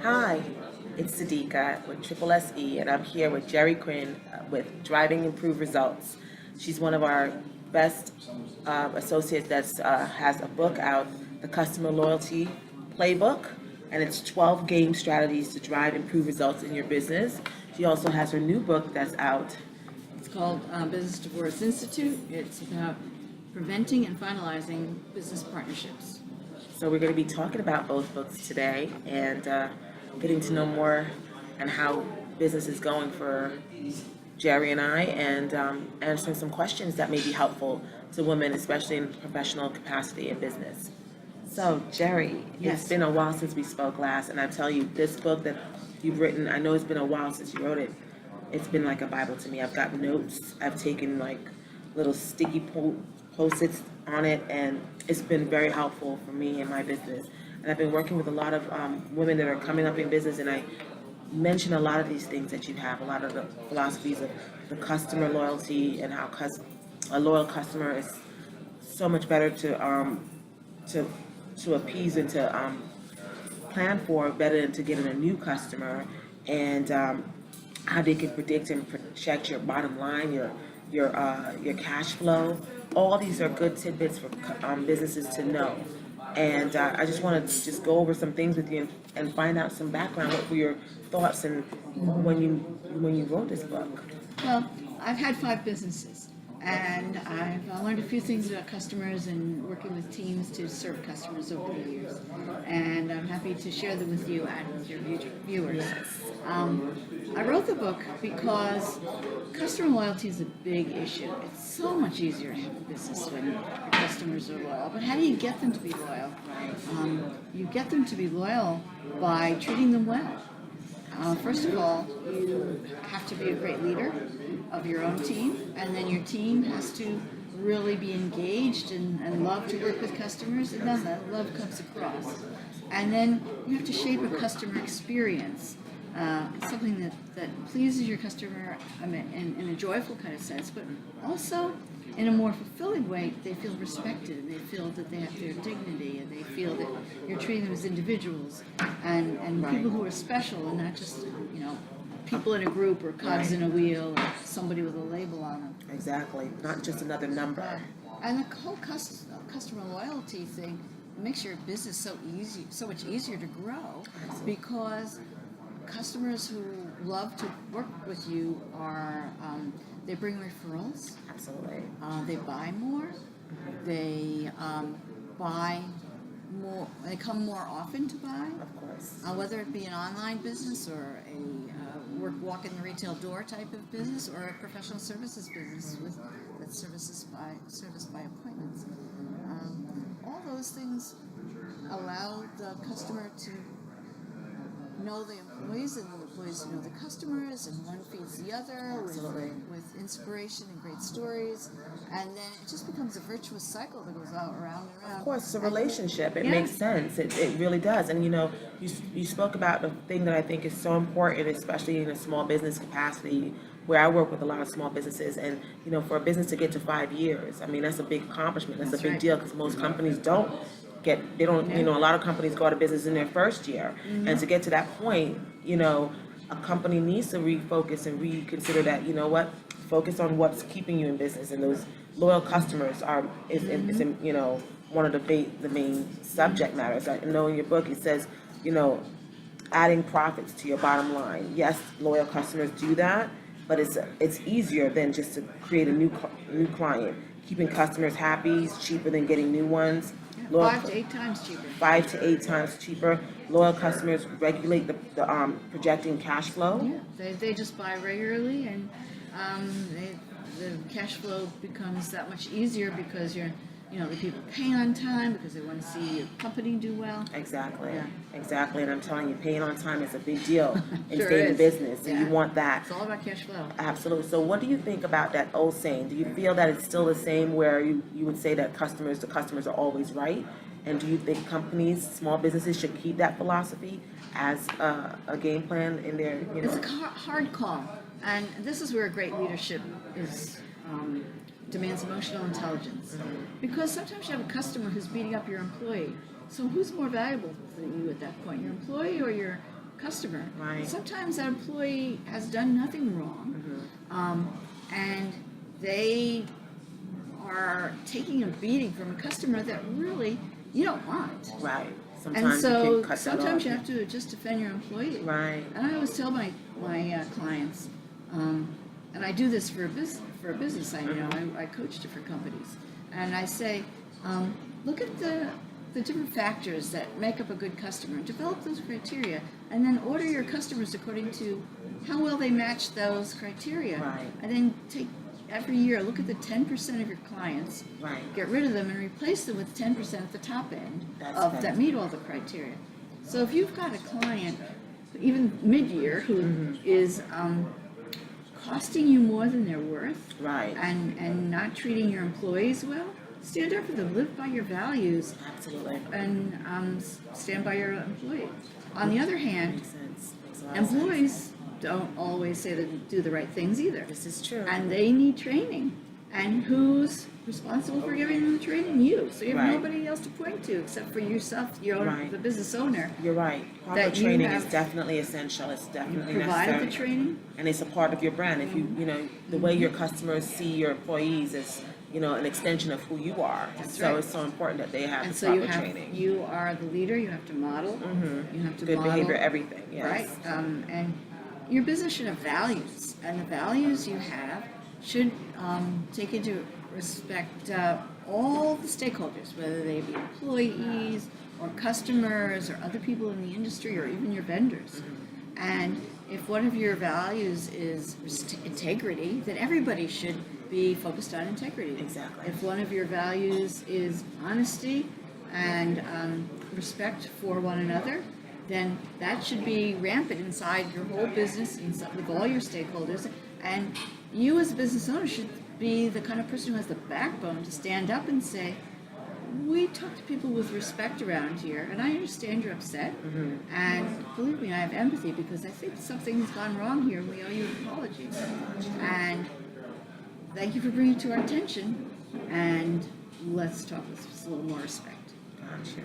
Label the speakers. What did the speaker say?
Speaker 1: Hi, it's Sadiqa with Triple SE, and I'm here with Jeri Quinn with Driving Improved Results. She's one of our best associates that has a book out, the Customer Loyalty Playbook, and it's 12 game strategies to drive improved results in your business. She also has her new book that's out.
Speaker 2: It's called Business Divorce Institute. It's about preventing and finalizing business partnerships.
Speaker 1: So we're going to be talking about both books today and getting to know more and how business is going for Jerry and I, and answering some questions that may be helpful to women, especially in professional capacity in business. So, Jerry, it's
Speaker 2: Yes.
Speaker 1: been a while since we spoke last, and I tell you, this book that you've written, I know it's been a while since you wrote it. It's been like a Bible to me. I've got notes. I've taken like little sticky post-its on it, and it's been very helpful for me and my business. And I've been working with a lot of women that are coming up in business, and I mention a lot of these things that you have, a lot of the philosophies of the customer loyalty and how a loyal customer is so much better to to appease and to plan for, better than to get in a new customer, and how they can predict and project your bottom line, your cash flow. All these are good tidbits for businesses to know. And I just want to just go over some things with you and find out some background. What were your thoughts and when you wrote this book?
Speaker 2: Well, I've had 5 businesses, and I've learned a few things about customers and working with teams to serve customers over the years. And I'm happy to share them with you and with your viewers. I wrote the book because customer loyalty is a big issue. It's so much easier to have a business when your customers are loyal. But how do you get them to be loyal? You get them to be loyal by treating them well. First of all, you have to be a great leader of your own team, and then your team has to really be engaged and love to work with customers, and then that love comes across. And then you have to shape a customer experience, something that pleases your customer in a joyful kind of sense, but also in a more fulfilling way. They feel respected, and they feel that they have their dignity, and they feel that you're treating them as individuals and
Speaker 1: Right.
Speaker 2: people who are special, and not just people in a group or cogs in a wheel or somebody with a label on them.
Speaker 1: Exactly, not just another number.
Speaker 2: And the whole customer loyalty thing makes your business so much easier to grow, because customers who love to work with you are they bring referrals,
Speaker 1: Absolutely.
Speaker 2: they buy more, they buy more, they come more often to buy,
Speaker 1: Of course.
Speaker 2: whether it be an online business or a walk in the retail door type of business, or a professional services business that's serviced by appointments. All those things allow the customer to know the employees, and the employees know the customers, and one feeds the other
Speaker 1: Absolutely.
Speaker 2: with inspiration and great stories, and then it just becomes a virtuous cycle that goes out around and around.
Speaker 1: Of course, it's a relationship. It
Speaker 2: Yeah.
Speaker 1: makes sense. It really does. And you spoke about the thing that I think is so important, especially in a small business capacity, where I work with a lot of small businesses. And for a business to get to 5 years, I mean, that's a big accomplishment. That's a
Speaker 2: That's
Speaker 1: big
Speaker 2: right.
Speaker 1: deal, because most companies don't they don't.
Speaker 2: Yeah.
Speaker 1: A lot of companies go out of business in their first year, and to get to that point, a company needs to refocus and reconsider that. You know what? Focus on what's keeping you in business, and those loyal customers is one of the main subject matters. I know in your book it says, adding profits to your bottom line. Yes, loyal customers do that, but it's easier than just to create a new client. Keeping customers happy is cheaper than getting new ones. Loyal,
Speaker 2: 5 to 8 times cheaper.
Speaker 1: 5 to 8 times cheaper. Loyal customers regulate the projecting cash flow.
Speaker 2: Yeah, they just buy regularly, and the cash flow becomes that much easier because the people paying on time because they want to see your company do well.
Speaker 1: Exactly.
Speaker 2: Yeah.
Speaker 1: Exactly. And I'm telling you, paying on time is a big deal in
Speaker 2: Sure
Speaker 1: staying in
Speaker 2: is.
Speaker 1: business. And
Speaker 2: Yeah.
Speaker 1: you want that.
Speaker 2: It's all about cash flow.
Speaker 1: Absolutely. So what do you think about that old saying? Do you feel that it's still the same, where you would say that the customers are always right? And do you think companies, small businesses, should keep that philosophy as a game plan in their,
Speaker 2: It's a hard call, and this is where great leadership demands emotional intelligence. Because sometimes you have a customer who's beating up your employee. So who's more valuable than you at that point, your employee or your customer.
Speaker 1: Right.
Speaker 2: Sometimes that employee has done nothing wrong, and they are taking a beating from a customer that really you don't want.
Speaker 1: Right.
Speaker 2: And
Speaker 1: Sometimes you
Speaker 2: so
Speaker 1: can cut that
Speaker 2: sometimes
Speaker 1: off.
Speaker 2: you have to just defend your employee.
Speaker 1: Right.
Speaker 2: And I always tell my clients, and I do this for a business. I coach different companies, and I say, look at the different factors that make up a good customer, and develop those criteria, and then order your customers according to how well they match those criteria.
Speaker 1: Right.
Speaker 2: And then take every year, look at the 10% of your clients,
Speaker 1: Right.
Speaker 2: get rid of them, and replace them with 10% at the top end
Speaker 1: That's
Speaker 2: that meet all the criteria. So if you've got a client, even mid-year, who is costing you more than they're worth,
Speaker 1: Right.
Speaker 2: and not treating your employees well, stand up for them, live by your values,
Speaker 1: Absolutely.
Speaker 2: and stand by your employee. On the other hand,
Speaker 1: Makes sense. Makes a lot of sense.
Speaker 2: employees don't always say they do the right things either.
Speaker 1: This is true.
Speaker 2: And they need training. And who's responsible for giving them the training? You. So you have
Speaker 1: Right.
Speaker 2: nobody else to point to except for yourself,
Speaker 1: Right.
Speaker 2: the business owner.
Speaker 1: You're right. Proper
Speaker 2: That you
Speaker 1: training is
Speaker 2: have
Speaker 1: definitely essential. It's definitely
Speaker 2: Provided
Speaker 1: necessary.
Speaker 2: the training.
Speaker 1: And it's a part of your brand. If the way your customers see your employees is, an extension of who you are.
Speaker 2: That's
Speaker 1: so
Speaker 2: right.
Speaker 1: it's so important that they have
Speaker 2: And
Speaker 1: the
Speaker 2: so
Speaker 1: proper training.
Speaker 2: you are the leader. You have to model. You have to
Speaker 1: Good
Speaker 2: model,
Speaker 1: behavior, everything.
Speaker 2: right?
Speaker 1: Yes.
Speaker 2: And your business should have values, and the values you have should take into respect all the stakeholders, whether they be employees or customers or other people in the industry or even your vendors. And if one of your values is integrity, then everybody should be focused on integrity.
Speaker 1: Exactly.
Speaker 2: If one of your values is honesty and respect for one another, then that should be rampant inside your whole business, with all your stakeholders. And you as a business owner should be the kind of person who has the backbone to stand up and say, we talk to people with respect around here, and I understand you're upset. And believe me, I have empathy because I think something's gone wrong here, and we owe you an apology. And thank you for bringing it to our attention, and let's talk with just a little more respect.
Speaker 1: Gotcha.